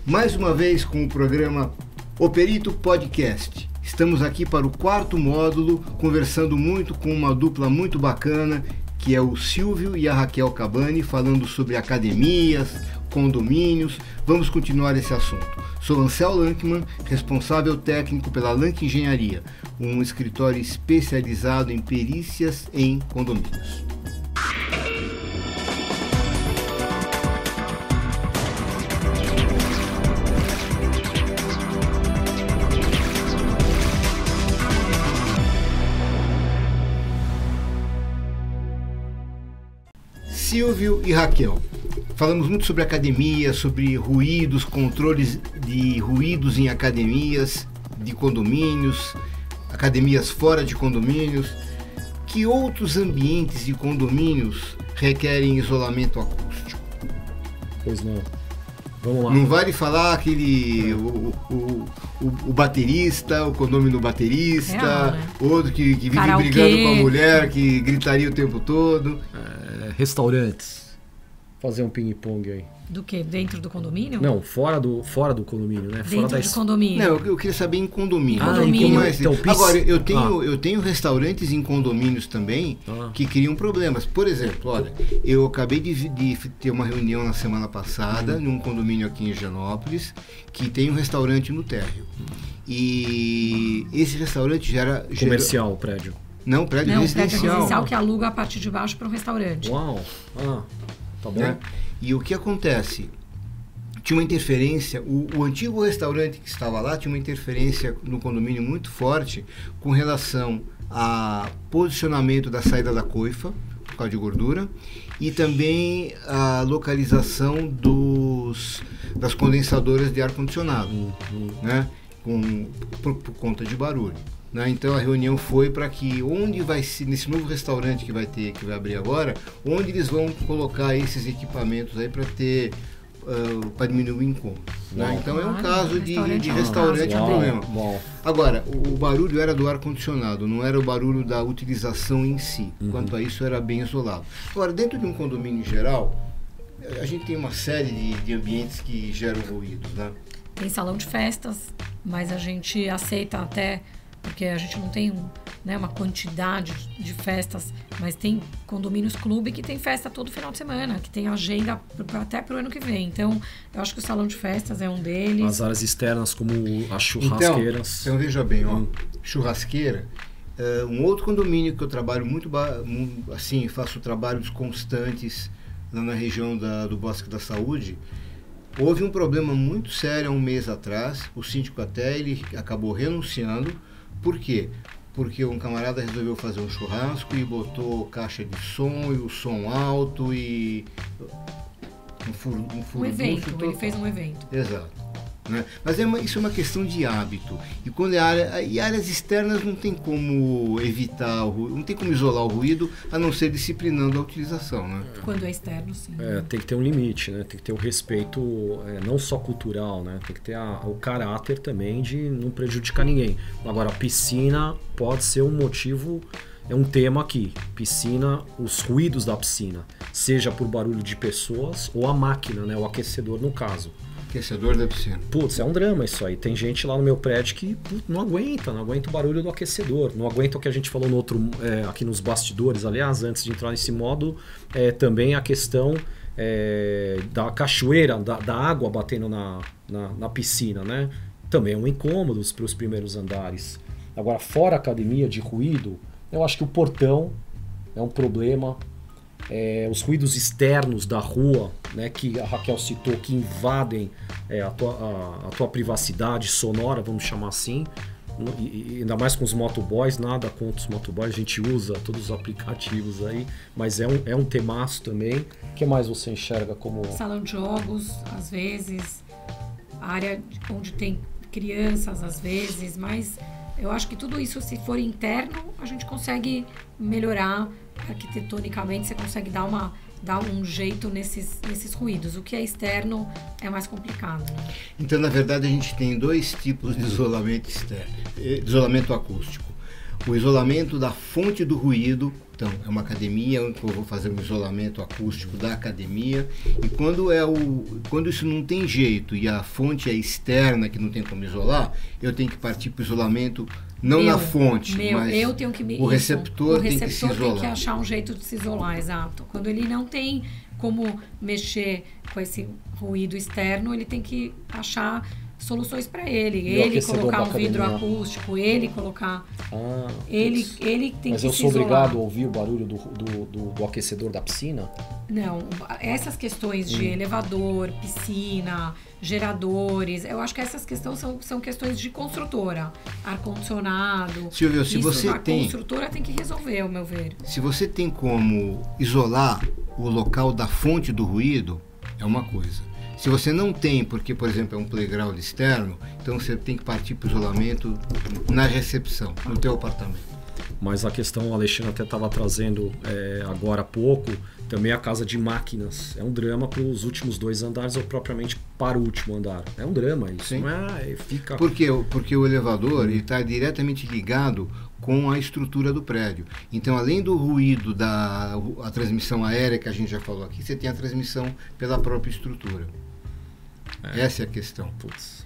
Mais uma vez com o programa O Perito Podcast. Estamos aqui para o 4º módulo, conversando muito com uma dupla muito bacana, que é o Silvio e a Raquel Cabani, falando sobre academias, condomínios. Vamos continuar esse assunto. Sou Ansel Lankman, responsável técnico pela Lank Engenharia, um escritório especializado em perícias em condomínios. Silvio e Raquel, falamos muito sobre academia, sobre ruídos, controles de ruídos em academias, de condomínios, academias fora de condomínios. Que outros ambientes de condomínios requerem isolamento acústico? Pois não. Vamos lá. Não vale falar aquele o baterista, o condomínio baterista, Real, né? outro que vive Karaokê, brigando com a mulher, que gritaria o tempo todo. Restaurantes. Fazer um ping-pong aí. Do que? Dentro do condomínio? Não, fora do condomínio, né? Dentro Fora de condomínio. Não, eu queria saber em condomínio. Condomínio. Então, Agora, eu tenho restaurantes em condomínios também que criam problemas. Por exemplo, olha, eu acabei de ter uma reunião na semana passada num condomínio aqui em Higienópolis que tem um restaurante no térreo. E esse restaurante gera comercial, o prédio. Não, prédio Não, residencial. prédio residencial que aluga a parte de baixo para um restaurante. Uau! Tá bom. Né? E o que acontece? Tinha uma interferência, o antigo restaurante que estava lá tinha uma interferência no condomínio muito forte com relação a posicionamento da saída da coifa, por causa de gordura, e também a localização das condensadoras de ar-condicionado, né? Por conta de barulho. Né? Então a reunião foi para que onde vai ser, nesse novo restaurante que vai abrir agora, onde eles vão colocar esses equipamentos aí para ter para diminuir o incômodo. Né? Então é um caso de restaurante um problema. Agora, o barulho era do ar-condicionado, não era o barulho da utilização em si. Quanto a isso, era bem isolado. Agora, dentro de um condomínio em geral, a gente tem uma série de ambientes que geram ruídos. Né? Tem salão de festas, mas a gente aceita até, porque a gente não tem uma quantidade de festas, mas tem condomínios clube que tem festa todo final de semana, que tem agenda até para o ano que vem. Então, eu acho que o salão de festas é um deles. As áreas externas, como as churrasqueiras. Então veja bem, churrasqueira. Um outro condomínio que eu trabalho muito, assim, faço trabalhos constantes lá na região do Bosque da Saúde. Houve um problema muito sério há um mês atrás. O síndico até ele acabou renunciando. Por quê? Porque um camarada resolveu fazer um churrasco e botou caixa de som e o som alto e um evento, ele fez um evento. Exato. Né? Mas isso é uma questão de hábito. E quando áreas externas não tem como evitar o ruído, não tem como isolar o ruído, a não ser disciplinando a utilização. Né? Quando é externo, sim. Tem que ter um limite, né? Tem que ter o respeito, não só cultural, né? Tem que ter o caráter também de não prejudicar ninguém. Agora, a piscina pode ser um motivo. É um tema aqui, piscina, os ruídos da piscina, seja por barulho de pessoas ou a máquina, né? O aquecedor no caso. Aquecedor da piscina. Putz, é um drama isso aí. Tem gente lá no meu prédio que não aguenta o barulho do aquecedor. Não aguenta o que a gente falou no outro, aqui nos bastidores, aliás, antes de entrar nesse módulo, também a questão da cachoeira, da água batendo na piscina, né? Também é um incômodo para os primeiros andares. Agora, fora a academia de ruído, eu acho que o portão é um problema. Os ruídos externos da rua, né, que a Raquel citou, que invadem a tua privacidade sonora, vamos chamar assim, e ainda mais com os motoboys, nada contra os motoboys, a gente usa todos os aplicativos aí, mas é um temaço também. O que mais você enxerga como... Salão de jogos, às vezes, área onde tem crianças, às vezes, mas eu acho que tudo isso, se for interno, a gente consegue melhorar arquitetonicamente, você consegue dar um jeito nesses ruídos. O que é externo é mais complicado. Né? Então, na verdade, a gente tem dois tipos de isolamento externo, isolamento acústico. o isolamento da fonte do ruído. Então, é uma academia, onde eu vou fazer um isolamento acústico da academia. E quando isso não tem jeito e a fonte é externa, que não tem como isolar, eu tenho que partir para o isolamento, não na fonte, mas eu tenho que o receptor tem que se isolar. Tem que achar um jeito de se isolar, exato. Quando ele não tem como mexer com esse ruído externo, ele tem que achar soluções para ele. Ele colocar um vidro acústico, ele colocar... ele tem mas que eu se sou isolar. obrigado a ouvir o barulho do aquecedor da piscina? Não, essas questões de elevador, piscina, geradores, eu acho que essas questões são questões de construtora. Ar-condicionado. Silvio, se você a construtora tem que resolver, ao meu ver. Se você tem como isolar o local da fonte do ruído, é uma coisa. Se você não tem, porque, por exemplo, é um playground externo, então você tem que partir para o isolamento na recepção, no teu apartamento. Mas a questão, o Alexandre até estava trazendo agora há pouco, também a casa de máquinas. É um drama para os últimos 2 andares ou propriamente para o último andar. É um drama isso. Sim. Não é, fica... Porque o elevador está diretamente ligado com a estrutura do prédio. Então, além do ruído a transmissão aérea que a gente já falou aqui, você tem a transmissão pela própria estrutura. Essa é a questão. Putz.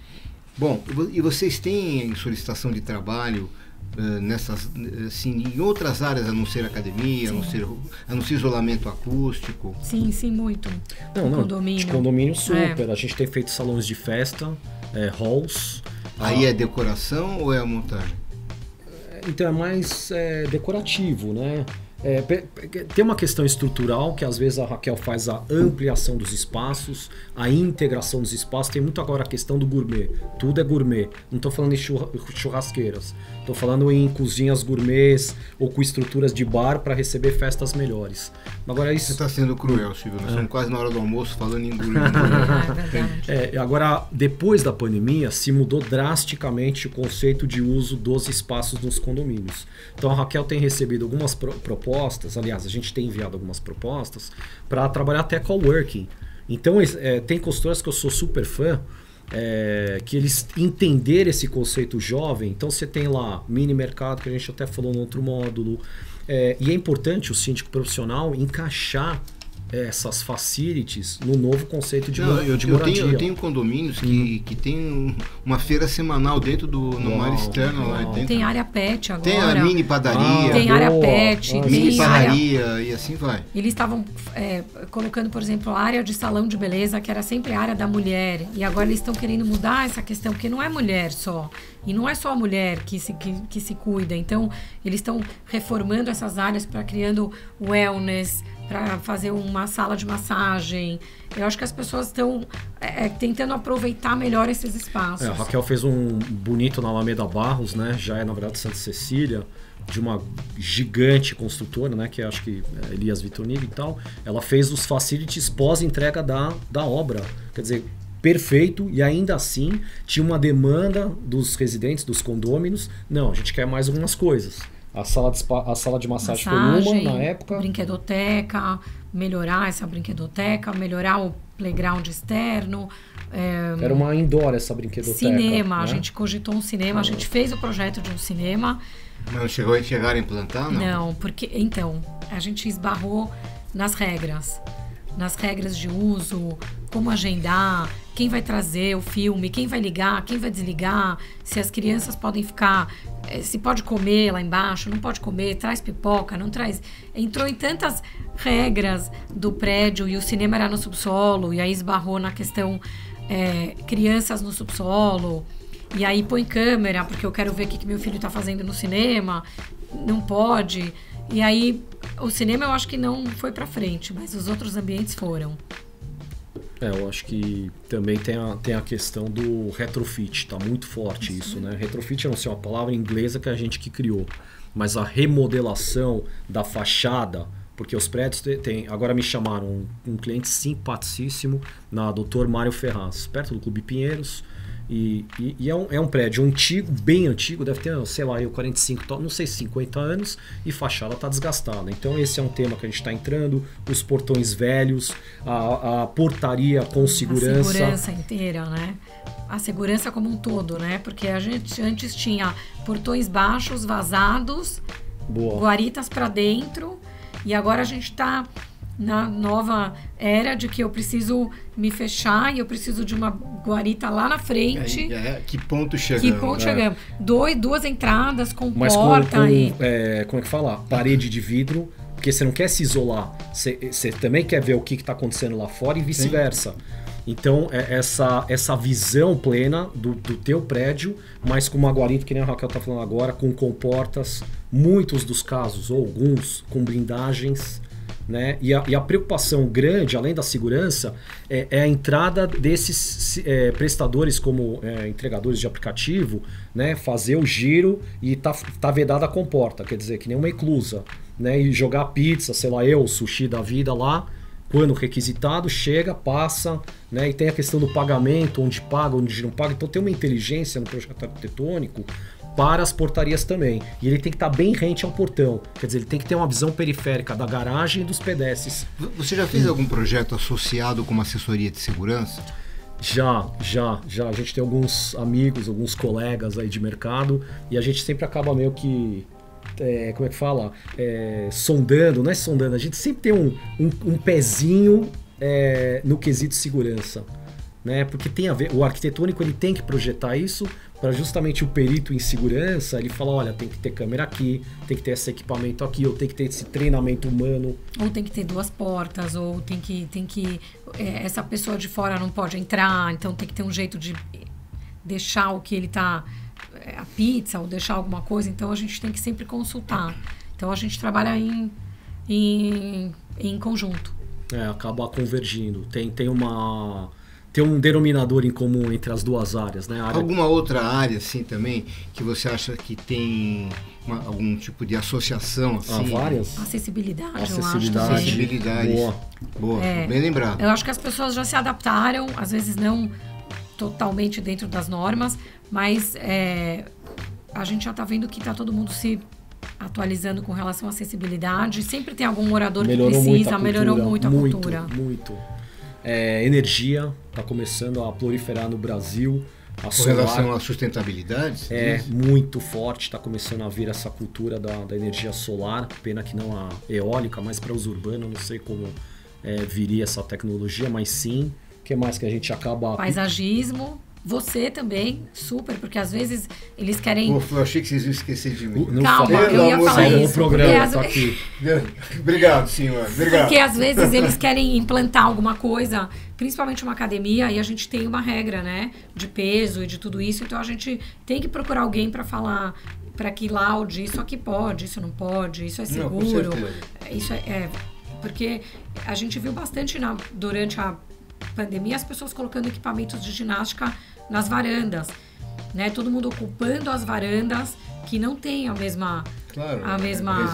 Bom, e vocês têm solicitação de trabalho assim, em outras áreas, a não ser academia, a não ser isolamento acústico? Sim, muito. Condomínio. De condomínio super. A gente tem feito salões de festa, halls. Aí é decoração ou é a montagem? Então é mais decorativo, né? Tem uma questão estrutural que às vezes a Raquel faz a ampliação dos espaços, a integração dos espaços. Tem muito agora a questão do gourmet. Tudo é gourmet. Não estou falando em churrasqueiras. Estou falando em cozinhas gourmets ou com estruturas de bar para receber festas melhores. Agora isso... Você está sendo cruel, Silvio. Nós estamos quase na hora do almoço falando em gourmet. Agora, depois da pandemia, se mudou drasticamente o conceito de uso dos espaços nos condomínios. Então a Raquel tem recebido algumas propostas, aliás, a gente tem enviado algumas propostas para trabalhar até coworking. Então tem consultoras que eu sou super fã, que eles entenderam esse conceito jovem. Então você tem lá mini mercado, que a gente até falou no outro módulo, e é importante o síndico profissional encaixar essas facilities no novo conceito de moradia. Eu tenho condomínios que tem uma feira semanal dentro no área externa. Lá dentro. Tem área pet agora. Tem a mini padaria. Tem área pet. Mini padaria e assim vai. Eles estavam colocando, por exemplo, a área de salão de beleza, que era sempre a área da mulher. E agora eles estão querendo mudar essa questão, porque não é mulher só. E não é só a mulher que se cuida. Então, eles estão reformando essas áreas para criando wellness, para fazer uma sala de massagem. Eu acho que as pessoas estão tentando aproveitar melhor esses espaços. A Raquel fez um bonito na Alameda Barros, né? Já é, na verdade, Santa Cecília, de uma gigante construtora, né? Que acho que é Elias Vitornigo e tal. Ela fez os facilities pós-entrega da obra. Quer dizer, perfeito, e ainda assim tinha uma demanda dos residentes, dos condôminos. Não, a gente quer mais algumas coisas. A sala de massagem foi uma na época. Brinquedoteca, melhorar essa brinquedoteca, melhorar o playground externo. Era uma indoor essa brinquedoteca. Cinema, né? A gente cogitou um cinema, a gente fez o projeto de um cinema. Mas não chegaram a implantar, não? Não, porque então a gente esbarrou nas regras de uso, como agendar, quem vai trazer o filme, quem vai ligar, quem vai desligar, se as crianças podem ficar, se pode comer lá embaixo, não pode comer, traz pipoca, não traz. Entrou em tantas regras do prédio e o cinema era no subsolo, e aí esbarrou na questão crianças no subsolo, e aí põe câmera, porque eu quero ver o que meu filho está fazendo no cinema, não pode. E aí, o cinema eu acho que não foi para frente, mas os outros ambientes foram. Eu acho que também tem a questão do retrofit, tá muito forte isso, né? Retrofit não sei, uma palavra inglesa que a gente que criou, mas a remodelação da fachada, porque os prédios tem. Agora me chamaram um cliente simpaticíssimo na Dr. Mário Ferraz, perto do Clube Pinheiros. E é um prédio antigo, bem antigo, deve ter, sei lá, 45, não sei, 50 anos, e fachada está desgastada. Então esse é um tema que a gente está entrando, os portões velhos, a portaria com segurança. A segurança inteira, né? a segurança como um todo, né? Porque a gente antes tinha portões baixos, vazados, guaritas para dentro, e agora a gente está na nova era de que eu preciso me fechar e eu preciso de uma guarita lá na frente. Que ponto chegamos? Chegamos? Duas entradas com mas porta como é que fala? Parede de vidro, porque você não quer se isolar, você também quer ver o que está acontecendo lá fora e vice-versa. Então, essa visão plena do teu prédio, mas com uma guarita, que nem a Raquel está falando agora, com comportas, muitos dos casos, ou alguns, com blindagens, né? E a preocupação grande, além da segurança, é a entrada desses prestadores como entregadores de aplicativo, né? Fazer o giro e tá vedada a comporta, quer dizer, que nem uma eclusa, né? E jogar pizza, sei lá, sushi da vida lá, quando requisitado, chega, passa, né? E tem a questão do pagamento, onde paga, onde não paga. Então tem uma inteligência no projeto arquitetônico para as portarias também. E ele tem que estar bem rente ao portão. Quer dizer, ele tem que ter uma visão periférica da garagem e dos pedestres. Você já fez algum projeto associado com uma assessoria de segurança? Já. A gente tem alguns amigos, alguns colegas aí de mercado, e a gente sempre acaba meio que... como é que fala? Sondando, não é sondando, a gente sempre tem um pezinho no quesito segurança, né? Porque tem a ver, o arquitetônico ele tem que projetar isso para justamente o perito em segurança, ele fala, olha, tem que ter câmera aqui, tem que ter esse equipamento aqui, ou tem que ter esse treinamento humano. Ou tem que ter 2 portas, ou tem que essa pessoa de fora não pode entrar, então tem que ter um jeito de deixar o que ele tá... a pizza ou deixar alguma coisa, então a gente tem que sempre consultar. Então a gente trabalha em conjunto. Acaba convergindo. Tem um denominador em comum entre as duas áreas, né? Alguma outra área assim também que você acha que tem algum tipo de associação assim? Várias. Acessibilidade. Acessibilidade. Boa. Bem lembrado. Eu acho que as pessoas já se adaptaram, às vezes não totalmente dentro das normas, mas a gente já está vendo que está todo mundo se atualizando com relação à acessibilidade. Sempre tem algum morador que precisa, melhorou muito a cultura. Muito. Energia está começando a proliferar no Brasil. Com relação à sustentabilidade? Muito forte, está começando a vir essa cultura da energia solar, pena que não a eólica, mas para os urbanos, não sei como viria essa tecnologia, mas sim. O que mais que a gente acaba... Paisagismo, você também, super, porque às vezes eles querem... Eu achei que vocês iam esquecer de mim. Calma, eu ia falar isso. O programa tá aqui. Obrigado, senhor. Obrigado. Porque às vezes eles querem implantar alguma coisa, principalmente uma academia, e a gente tem uma regra, né, de peso e de tudo isso, então a gente tem que procurar alguém para falar, para que laude, isso aqui pode, isso não pode, isso é seguro. Isso porque a gente viu bastante durante a pandemia as pessoas colocando equipamentos de ginástica nas varandas, né? Todo mundo ocupando as varandas que não tem a mesma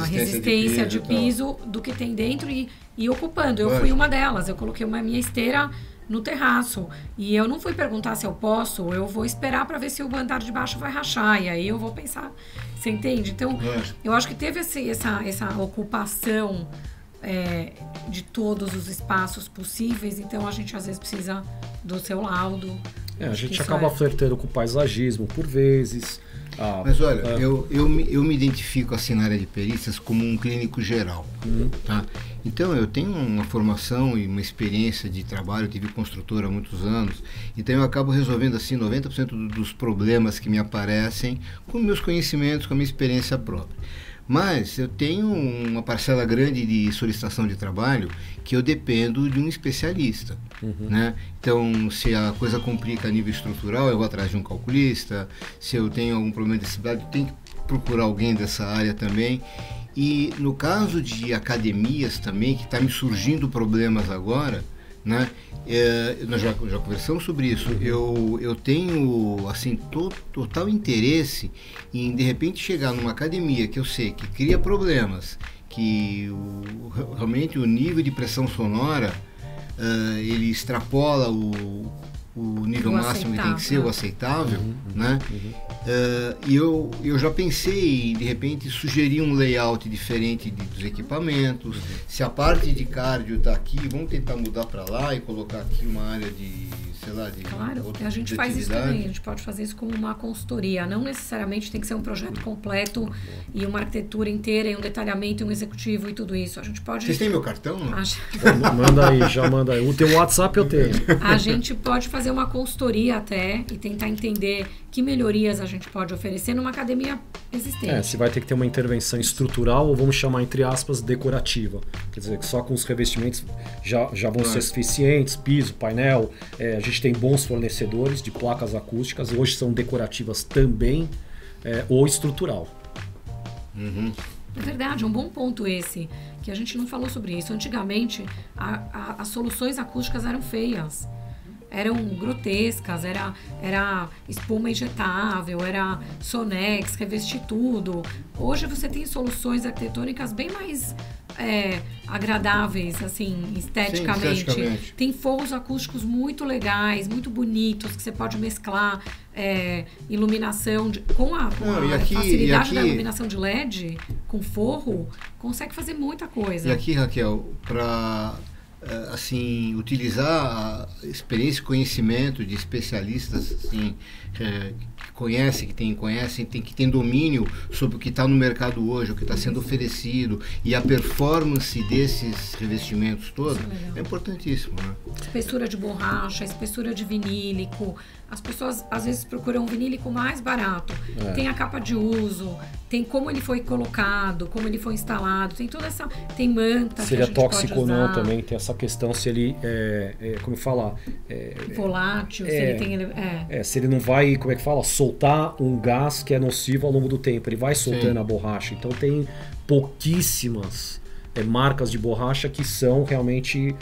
resistência de piso do que tem dentro e ocupando. Eu fui uma delas, eu coloquei minha esteira no terraço e eu não fui perguntar se eu posso, eu vou esperar para ver se o andar de baixo vai rachar e aí eu vou pensar, você entende? Então eu acho que teve essa ocupação de todos os espaços possíveis, então a gente às vezes precisa do seu laudo. A gente acaba flertando com o paisagismo por vezes. Mas olha, eu me identifico assim na área de perícias como um clínico geral. Tá? Então eu tenho uma formação e uma experiência de trabalho, eu tive construtora há muitos anos, então eu acabo resolvendo assim 90% dos problemas que me aparecem com meus conhecimentos, com a minha experiência própria. Mas eu tenho uma parcela grande de solicitação de trabalho que eu dependo de um especialista. Né? Então, se a coisa complica a nível estrutural, eu vou atrás de um calculista. Se eu tenho algum problema de acessibilidade, eu tenho que procurar alguém dessa área também. E no caso de academias também, que está me surgindo problemas agora, né? Nós já conversamos sobre isso. Eu tenho assim total interesse em de repente chegar numa academia que eu sei que cria problemas, que realmente o nível de pressão sonora ele extrapola o nível máximo que tem que ser, o aceitável, né? E eu já pensei em, de repente, sugerir um layout diferente dos equipamentos. Se a parte de cardio está aqui, vamos tentar mudar para lá e colocar aqui uma área de, sei lá, de Claro, outra a gente faz isso atividade? também, a gente pode fazer isso como uma consultoria, não necessariamente tem que ser um projeto completo e uma arquitetura inteira e um detalhamento, um executivo e tudo isso. A gente pode... Vocês têm meu cartão? Não? Manda aí, já manda aí. O teu WhatsApp eu tenho. A gente pode fazer uma consultoria até e tentar entender que melhorias a gente pode oferecer numa academia existente. Se vai ter que ter uma intervenção estrutural ou vamos chamar, entre aspas, decorativa. Quer dizer, que só com os revestimentos já vão ser suficientes, piso, painel. A gente tem bons fornecedores de placas acústicas, hoje são decorativas também, ou estrutural. Uhum. É verdade, é um bom ponto esse, que a gente não falou sobre isso. Antigamente, as soluções acústicas eram feias. Eram grotescas, era espuma injetável, era Sonex, revestir tudo. Hoje você tem soluções arquitetônicas bem mais agradáveis, assim, esteticamente. Sim, esteticamente. Tem forros acústicos muito legais, muito bonitos, que você pode mesclar iluminação com a facilidade da iluminação de LED, com forro, consegue fazer muita coisa. E aqui, Raquel, para assim, utilizar a experiência e conhecimento de especialistas assim, que tem domínio sobre o que está no mercado hoje, o que está sendo oferecido e a performance desses revestimentos todos, é importantíssimo, né? Espessura de borracha, espessura de vinílico. As pessoas às vezes procuram um vinílico mais barato. Tem a capa de uso, tem como ele foi colocado, como ele foi instalado, tem toda essa... Tem manta se ele é tóxico ou não também, tem essa questão se ele como falar... volátil, se ele tem... se ele não vai, como é que fala? Soltar um gás que é nocivo ao longo do tempo. Ele vai soltando a borracha. Então tem pouquíssimas marcas de borracha que são realmente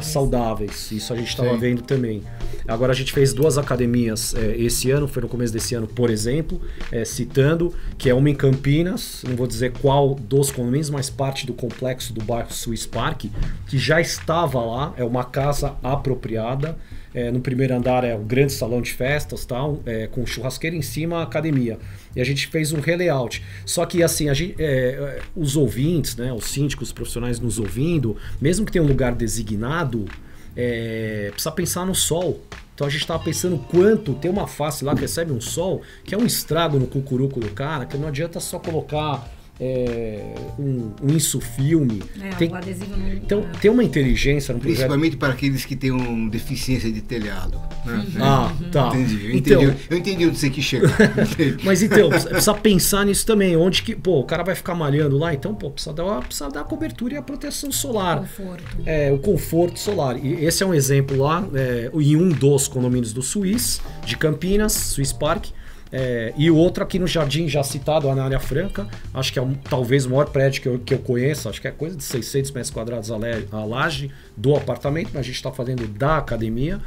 saudáveis. Isso a gente estava vendo também. Agora a gente fez 2 academias esse ano, foi no começo desse ano, por exemplo, citando, que é uma em Campinas, não vou dizer qual dos condomínios, mas parte do complexo do bairro Swiss Park, que já estava lá, é uma casa apropriada. No primeiro andar é um grande salão de festas, tal, com churrasqueira em cima, a academia. E a gente fez um relayout. Só que assim, os ouvintes, né, os síndicos, os profissionais nos ouvindo, mesmo que tenha um lugar designado, precisa pensar no sol. Então a gente estava pensando quanto tem uma face lá que recebe um sol, que é um estrago no cucuruco do cara, que não adianta só colocar um insufilme. Um adesivo não... Então tem uma inteligência no projeto. Principalmente para aqueles que têm uma deficiência de telhado. Né? Tá. Eu entendi onde você quis chegar. Mas então, precisa pensar nisso também. Onde que, o cara vai ficar malhando lá, então, precisa dar a cobertura e a proteção solar. Conforto. O conforto solar. E esse é um exemplo lá, em um dos condomínios do Swiss, de Campinas, Swiss Park. E o outro aqui no Jardim, já citado, na área franca, acho que é talvez o maior prédio que eu conheço, acho que é coisa de 600 metros quadrados a laje do apartamento, mas a gente está fazendo da academia.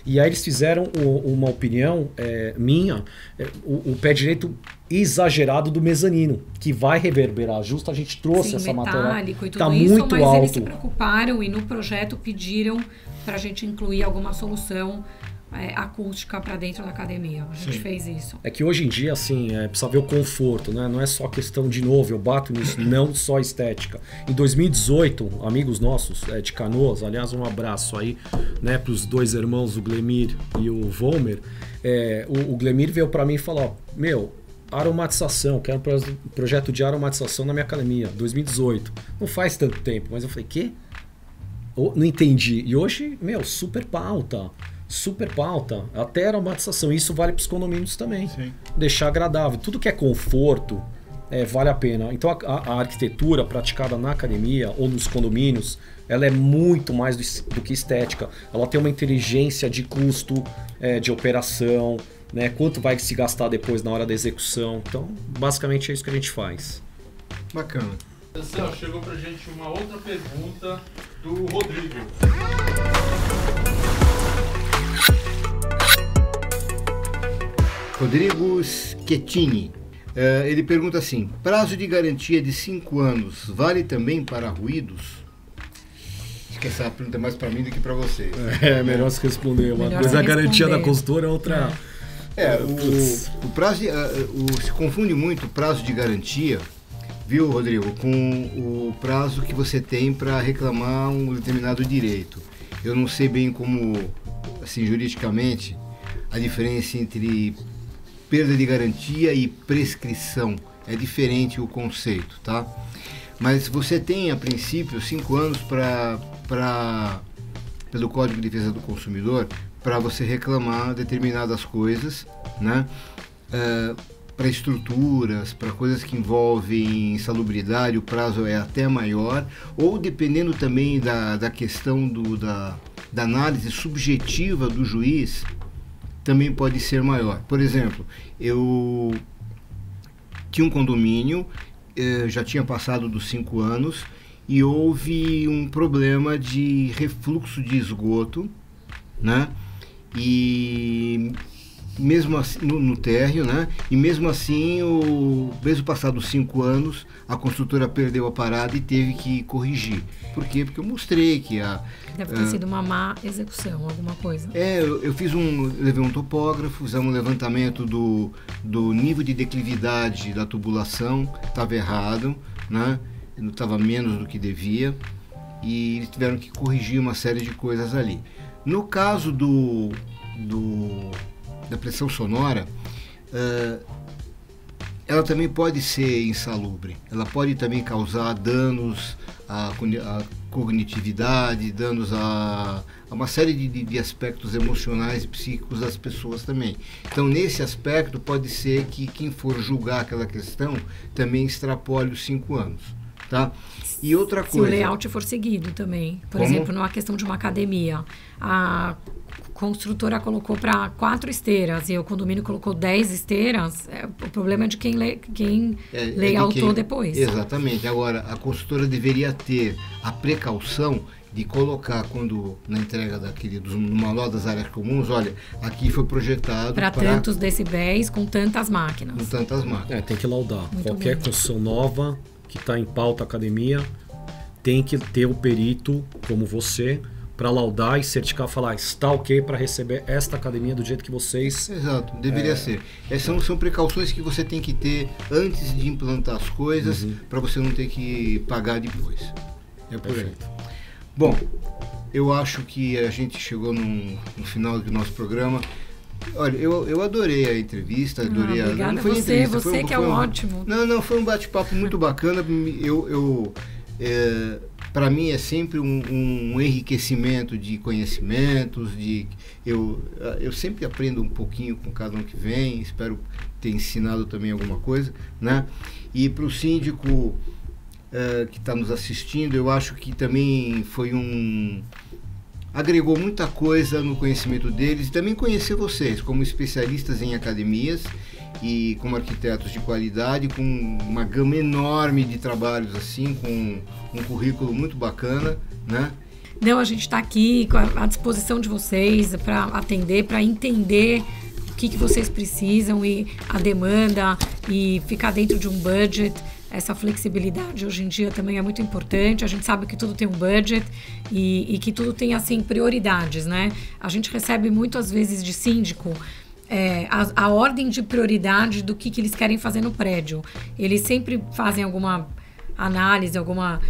E aí eles fizeram uma opinião minha, o pé direito exagerado do mezanino, que vai reverberar. Justo a gente trouxe essa matéria. E tudo tá isso, muito mas alto. Eles se preocuparam e no projeto pediram para a gente incluir alguma solução acústica para dentro da academia. A gente fez isso. É que hoje em dia, assim, precisa ver o conforto, né? Não é só questão, de novo, eu bato nisso, não só estética. Em 2018, amigos nossos de Canoas, aliás, um abraço aí, né, para os 2 irmãos, o Glemir e o Volmer. O Glemir veio para mim e falou: aromatização, quero um projeto de aromatização na minha academia, 2018. Não faz tanto tempo, mas eu falei, quê? Não entendi. E hoje, super pauta. Super pauta, até aromatização. Isso vale para os condomínios também. Sim. Deixar agradável. Tudo que é conforto vale a pena. Então a arquitetura praticada na academia ou nos condomínios, ela é muito mais do que estética. Ela tem uma inteligência de custo, de operação, né? Quanto vai se gastar depois na hora da execução. Então, basicamente é isso que a gente faz. Bacana. Atenção, chegou pra gente uma outra pergunta do Rodrigo. Rodrigo Schettini. Ele pergunta assim: prazo de garantia de 5 anos vale também para ruídos? Acho que essa pergunta é mais para mim do que para você. Melhor se responder. Uma coisa é a garantia da consultora, outra... O prazo se confunde muito o prazo de garantia, viu, Rodrigo, com o prazo que você tem para reclamar um determinado direito. Eu não sei bem como assim, juridicamente, a diferença entre perda de garantia e prescrição. É diferente o conceito, tá? Mas você tem, a princípio, 5 anos pelo Código de Defesa do Consumidor para você reclamar determinadas coisas, né? Para estruturas, para coisas que envolvem insalubridade, o prazo é até maior, ou dependendo também da questão da análise subjetiva do juiz, também pode ser maior. Por exemplo, eu tinha um condomínio, já tinha passado dos 5 anos, e houve um problema de refluxo de esgoto, né? E mesmo assim, no térreo, né? E mesmo assim, mesmo passados 5 anos, a construtora perdeu a parada e teve que corrigir. Por quê? Porque eu mostrei que deve ter sido uma má execução, alguma coisa. Eu levei um topógrafo, fizemos um levantamento do nível de declividade da tubulação, estava errado, né? Estava menos do que devia, e eles tiveram que corrigir uma série de coisas ali. No caso da pressão sonora, ela também pode ser insalubre, ela pode também causar danos à cognitividade, danos a uma série de aspectos emocionais e psíquicos das pessoas também. Então, nesse aspecto, pode ser que quem for julgar aquela questão também extrapole os 5 anos. Tá? E outra coisa... Se o layout for seguido também. Por exemplo, numa questão de uma academia, a construtora colocou para 4 esteiras e o condomínio colocou 10 esteiras, o problema é de quem layoutou depois. Exatamente. Agora, a construtora deveria ter a precaução de colocar, na entrega no manual das áreas comuns, olha, aqui foi projetado para tantos decibéis com tantas máquinas. Tem que laudar. Qualquer construção nova que está em pauta academia, tem que ter o perito como você para laudar e certificar, falar, está ok para receber esta academia do jeito que vocês... Exato, deveria ser. São precauções que você tem que ter antes de implantar as coisas, para você não ter que pagar depois. É por aí. Bom, eu acho que a gente chegou no final do nosso programa. Olha, eu adorei a entrevista, adorei obrigada não foi você que é ótimo. Não, foi um bate-papo muito bacana. Para mim é sempre um enriquecimento de conhecimentos, eu sempre aprendo um pouquinho com cada um que vem, espero ter ensinado também alguma coisa, né? E para o síndico que está nos assistindo, eu acho que também agregou muita coisa no conhecimento deles, e também conhecer vocês como especialistas em academias e como arquitetos de qualidade, com uma gama enorme de trabalhos assim, com um currículo muito bacana, né? Não, a gente está aqui à disposição de vocês para atender, para entender o que vocês precisam e a demanda e ficar dentro de um budget. Essa flexibilidade hoje em dia também é muito importante. A gente sabe que tudo tem um budget e que tudo tem, assim, prioridades, né? A gente recebe muitas vezes de síndico a ordem de prioridade do que eles querem fazer no prédio. Eles sempre fazem alguma análise, alguma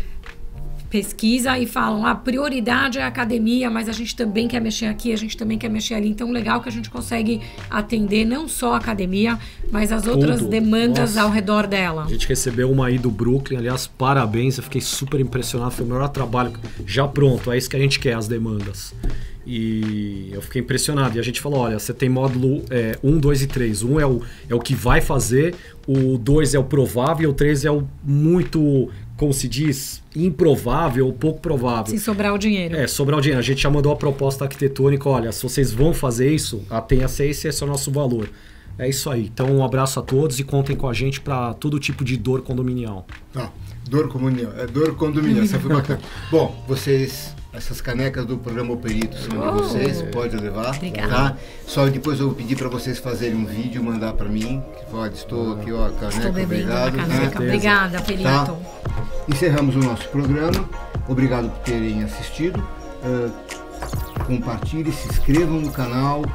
pesquisa e falam, a prioridade é a academia, mas a gente também quer mexer aqui, a gente também quer mexer ali. Então, legal que a gente consegue atender não só a academia, mas as outras demandas ao redor dela. A gente recebeu uma aí do Brooklyn, aliás, parabéns, eu fiquei super impressionado, foi o melhor trabalho, já pronto, é isso que a gente quer, as demandas. E eu fiquei impressionado. E a gente falou, olha, você tem módulo 1, 2 e 3. 1 é o que vai fazer, o 2 é o provável, e o 3 é o muito, como se diz, improvável ou pouco provável. Se sobrar o dinheiro. Sobrar o dinheiro. A gente já mandou a proposta arquitetônica, olha, se vocês vão fazer isso, atenha-se a esse é o nosso valor. É isso aí. Então, um abraço a todos e contem com a gente para todo tipo de dor condominial. Dor condominial. Essa foi bacana. Bom, essas canecas do programa O Perito são de vocês, pode levar. Obrigada. Tá? Só depois eu vou pedir para vocês fazerem um vídeo e mandar para mim. Olha, estou aqui, ó, a caneca. Estou bebendo a caneca. Né? Obrigada, Perito. Tá? Encerramos o nosso programa. Obrigado por terem assistido. Compartilhe, se inscrevam no canal,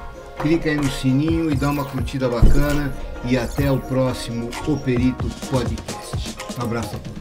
clica aí no sininho e dá uma curtida bacana. E até o próximo O Perito Podcast. Um abraço a todos.